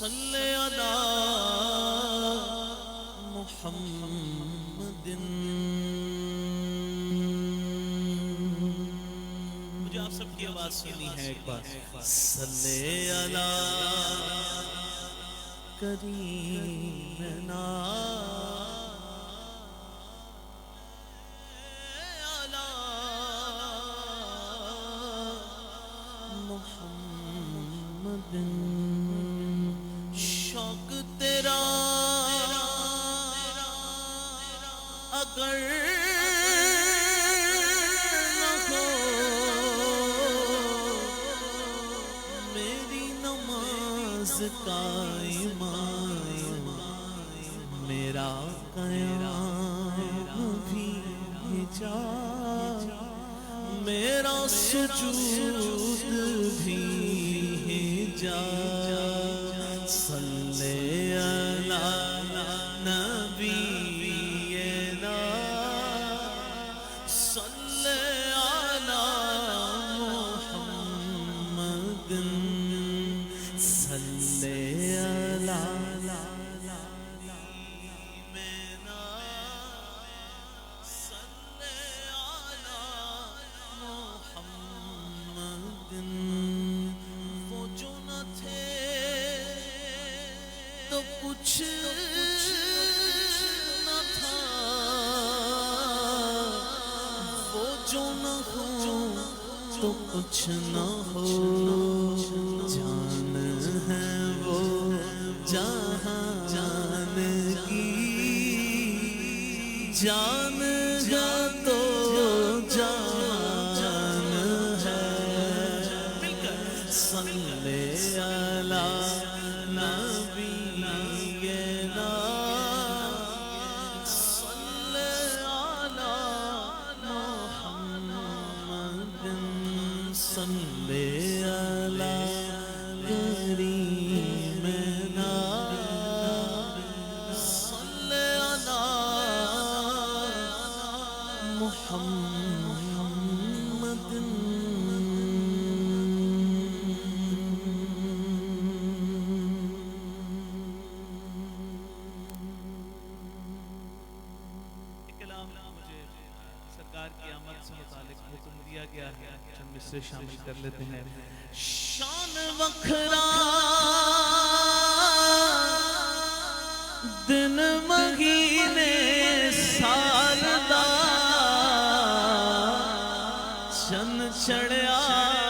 صلی علی محمد. مجھے آپ سب کی آواز سنی ہے ایک بار. صلی علی کریمنا محمد. شوق تیرا اگر نہ ہو میری نماز قائم میرا قیام بھی جا میرا سجود بھی جا. صلی علی نبینا صلی علی محمد صلی علی تو کچھ نہ تھا وہ جو نہ ہو تو کچھ نہ ہو. جان ہے وہ جہان کی جان گا تو جان ہے. صلی علی نبینا صلی علی محمد صلی علی کریمنا صلی علی محمد. سرکار کی آمد سے متعلق حکم دیا گیا ہے، چند مصرے شامل کر لیتے ہیں. شان وکھرا دن مہینے سال دا چن چڑھیا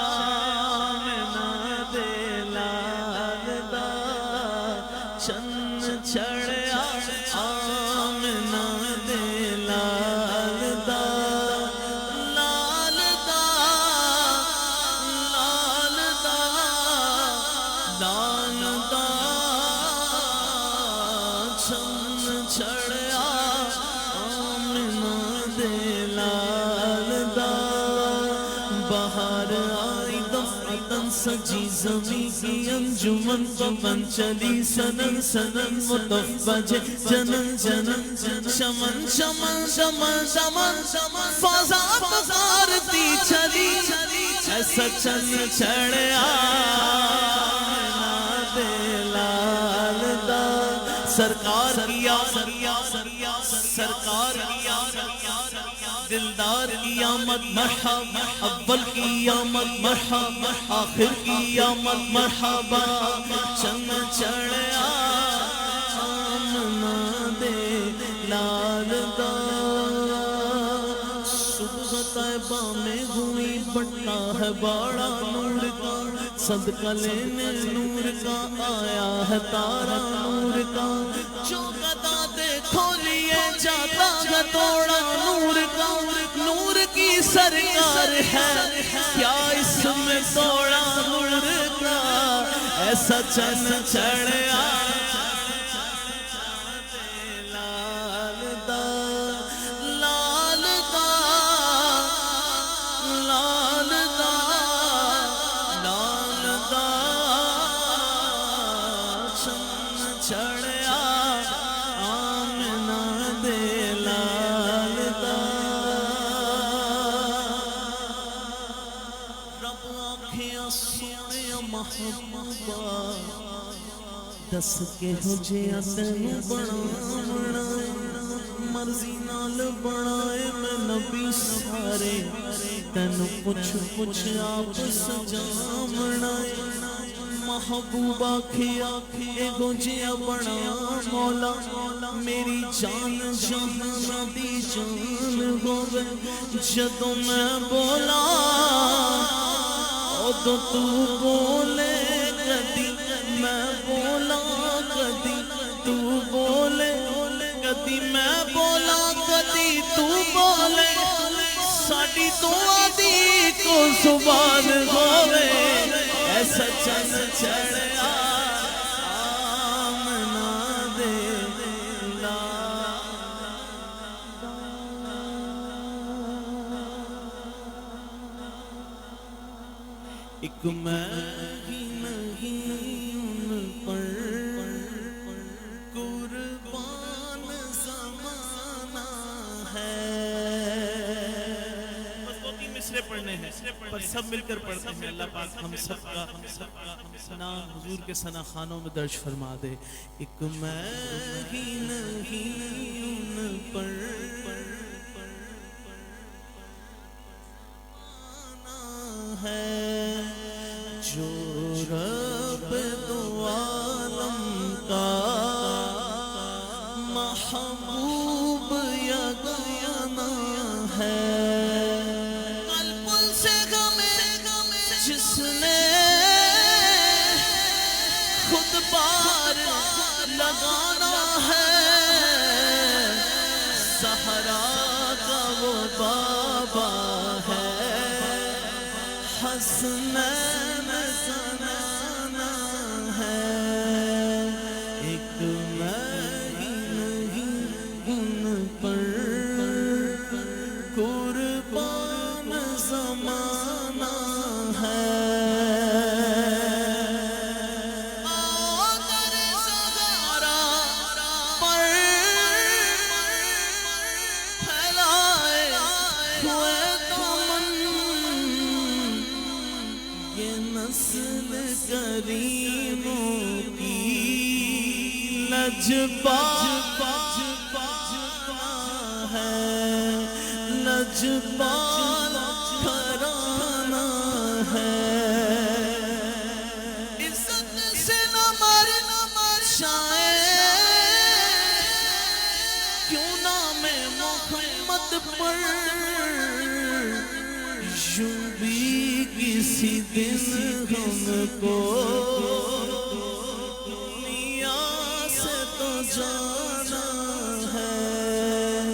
آمنہ دے لال دا چن چڑھیا آمنہ دے لال دا چن چڑھیا آمنہ دے لال دا. باہر آئی دفعتاً سجی زمین کی انجمن پون چلی سنن سنن مطف بجے جنن جنن شمن شمن شمن شمن فضا پکارتی چلی ایسا چن چڑھیا آمنہ دے لال دا. سرکار کیا سرکار کیا دلدار کی آمد مرحبا. اول کی آمد مرحبا آخر کی آمد مرحبا. چن چڑھیا آمنہ دے لال دا. صبح طیبہ میں ہوئی بڑھتا ہے بڑا نور کا صدقہ لینے نور کا آیا ہے تارا نور کا. جو گدا دیکھو لیے جاتا ہے توڑا نور کا. نور کی سرکار ہے کیا اس میں توڑا نور کا. ایسا چن چڑھیا لال دا لال دا لال دا لال دا. چن چڑھیا آمنہ دے لال دا. رب آنکھیں سونے محبوبہ دس کے ہو جیا تینوں بناونا مرضی نال بنائے میں نبی سارے تینوں پوچھ پوچھ آپ سجاونا محبوبہ کھیا ایگو جیا بنا مولا میری جان جہاں دی جان ہوگے جدوں میں بولا ادو تو بولے کدی میں بولا کدی تو بولے کدی میں بولا کدی تو بولے ساڈی تو آدھی کو زبان ہوئے ایسا چن چڑھا آمنا دے لا ایک میں ہی نہیں ان پر قربان زمانہ ہے بس دو تین مصرے پڑھنے ہیں پر سب مل کر پڑھتے ہیں اللہ پاک ہم سب کا نام حضور کے ثنا خانوں میں درج فرما دے ایک میں ہی نہیں ان پر ہے جو رب دو عالم کا محبوب یگانا ہے قلب سے غمیں جس نے خود بار لگانا ہے زہرا کا وہ بابا ہے حسنین زنانا ہے ایک میں ہی نہیں ان پر قربان زمانہ ہے آدر زہرا پر پھیلائے ہوئے نسل کریموں کی لجپال ہے لجپال گھرانہ ہے عزت سے نہ مر شاید کیوں نام محمد پر یوں بھی کسی دن ہم کو دنیا سے تو جانا ہے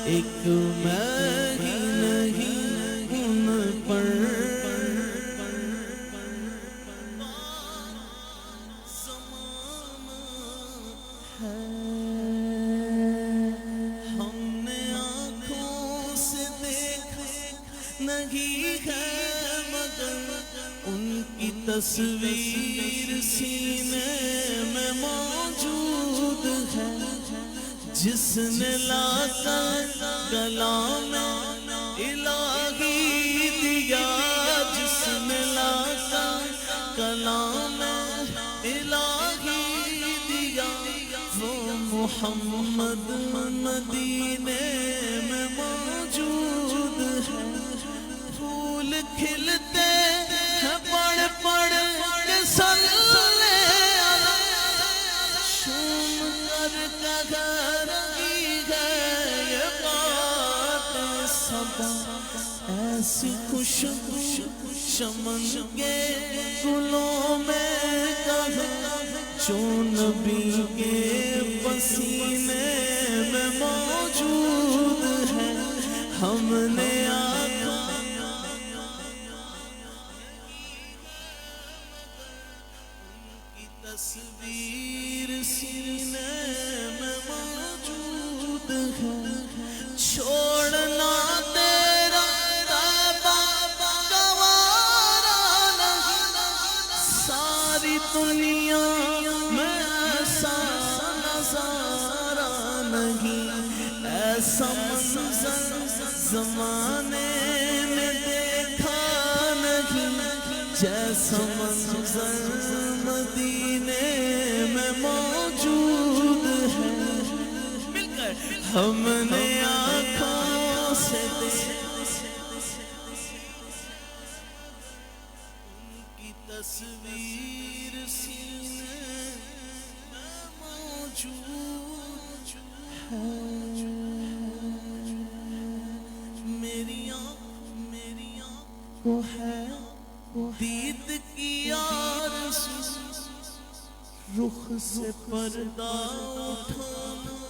ایک میں ہی نہیں ان پر زمانہ ہے ہم نے آنکھوں سے دیکھا نہیں ہے ان کی تصویر سینے میں موجود ہے جس نے لا کر کلام الہی دیا جس نے لا کر کلام الہی دیا وہ محمد مدینے میں موجود ہے پھول کھلتے پڑھ پڑھ کے صلی شوم کر گھر کی ہے یہ بات صدا ایسی خوشبو چمن کے گلوں میں کہا جو نبی کے پسینے میں موجود ہے ہم نے تصویر سینے میں موجود ہے چھوڑنا تیرا تابا گوارا نہیں ساری دنیا میں ایسا نظارہ نہیں ایسا منظر زمانے میں دیکھا نہیں جیسا منظر مدینے میں ہم نے آنکھوں سے ان کی تصویر سینے میں موجود ہے میری آنکھ وہ ہے دید کی آرزو رخ سے پردہ اٹھانا